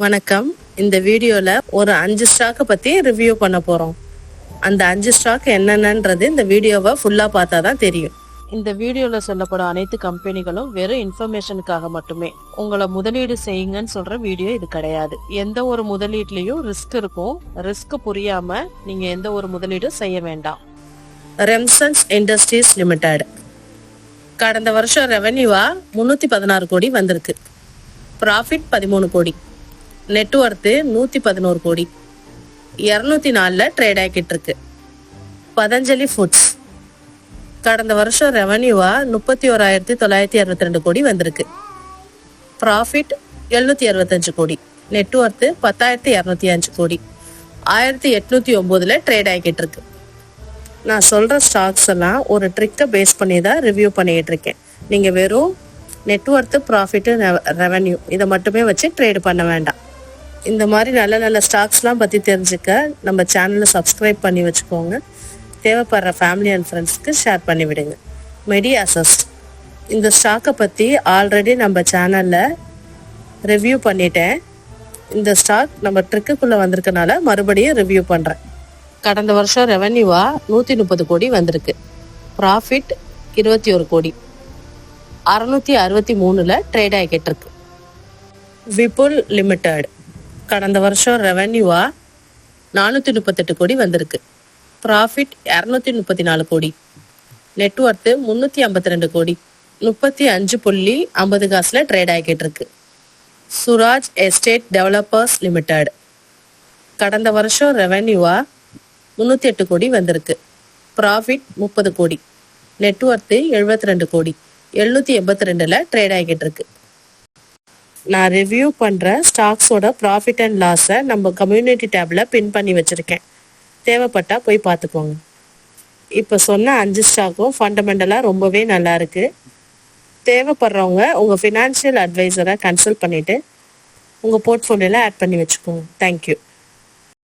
வணக்கம். இந்த வீடியோல ஒரு 5 ஸ்டாக்கை பத்தி ரிவ்யூ பண்ண போறோம். அந்த 5 ஸ்டாக் என்னென்னன்றது இந்த வீடியோவை ஃபுல்லா பார்த்தா தான் தெரியும். இந்த வீடியோல சொல்லப்படும் அனைத்து கம்பெனிகளும் வெறும் இன்ஃபர்மேஷனுக்காக மட்டுமே. உங்களை முதலீடு செய்யுங்கன்னு சொல்ற வீடியோ இது கிடையாது. எந்த ஒரு முதலீட்லயும் ரிஸ்க் இருக்கும். ரிஸ்க் புரியாம நீங்க எந்த ஒரு முதலீடும் செய்ய வேண்டாம். ரெம்சன்ஸ் இண்டஸ்ட்ரீஸ் லிமிடெட் கடந்த வருஷம் ரெவென்யூவா 316 கோடி வந்திருக்கு. ப்ராஃபிட் 13 கோடி, நெட்வொர்த்து 111 கோடி, 204 ட்ரேட் ஆகிட்டு இருக்கு. பதஞ்சலி ஃபுட்ஸ் கடந்த வருஷம் ரெவன்யூவா 31,962 கோடி வந்திருக்கு. ப்ராஃபிட் 765 கோடி, நெட்வொர்த்து 10,205 கோடி, 1,809 ட்ரேட் ஆகிட்டு இருக்கு. நான் சொல்ற ஸ்டாக்ஸ் எல்லாம் ஒரு ட்ரிக்கை பேஸ் பண்ணி தான் ரிவ்யூ பண்ணிட்டு இருக்கேன். நீங்க வெறும் நெட்வொர்த்து, ப்ராஃபிட், ரெவன்யூ இதை மட்டுமே வச்சு ட்ரேட் பண்ண வேண்டாம். இந்த மாதிரி நல்ல நல்ல ஸ்டாக்ஸ்லாம் பற்றி தெரிஞ்சுக்க நம்ம சேனலை சப்ஸ்கிரைப் பண்ணி வச்சுக்கோங்க. தேவைப்படுற ஃபேமிலி அண்ட் ஃப்ரெண்ட்ஸ்க்கு ஷேர் பண்ணி விடுங்க. மெடி அசஸ்ட் இந்த ஸ்டாக்கை பற்றி ஆல்ரெடி நம்ம சேனலில் ரிவ்யூ பண்ணிட்டேன். இந்த ஸ்டாக் நம்ம ட்ரிக்குக்குள்ளே வந்திருக்கனால மறுபடியும் ரிவ்யூ பண்ணுறேன். கடந்த வருஷம் ரெவன்யூவா 130 கோடி வந்திருக்கு. ப்ராஃபிட் 21 கோடி, 663 ட்ரேட் ஆகிட்டு இருக்கு. விபுல் லிமிடெட் கடந்த வருஷம் ரெவன்யூவா 438 கோடி வந்திருக்கு. ப்ராஃபிட் 234 கோடி, நெட்வொர்த்து 352 கோடி, 35.50 ட்ரேட் ஆகிட்டு இருக்கு. சுராஜ் எஸ்டேட் டெவலப்பர்ஸ் லிமிடெட் கடந்த வருஷம் ரெவன்யூவா 308 கோடி வந்திருக்கு. ப்ராஃபிட் 30 கோடி, நெட்வொர்த்து 72 கோடி, 782 ட்ரேட் ஆகிட்டு இருக்கு. நான் ரிவ்யூ பண்ணுற ஸ்டாக்ஸோட ப்ராஃபிட் அண்ட் லாஸை நம்ம கம்யூனிட்டி டேப்பில் பின் பண்ணி வச்சுருக்கேன். தேவைப்பட்டால் போய் பார்த்துக்கோங்க. இப்போ சொன்ன 5 ஸ்டாக்கும் ஃபண்டமெண்டலாக ரொம்பவே நல்லா இருக்குது. தேவைப்படுறவங்க உங்கள் ஃபினான்ஷியல் அட்வைசரை கன்சல்ட் பண்ணிவிட்டு உங்கள் போர்ட்ஃபோலியோவில் ஆட் பண்ணி வச்சுக்கோங்க. தேங்க்யூ.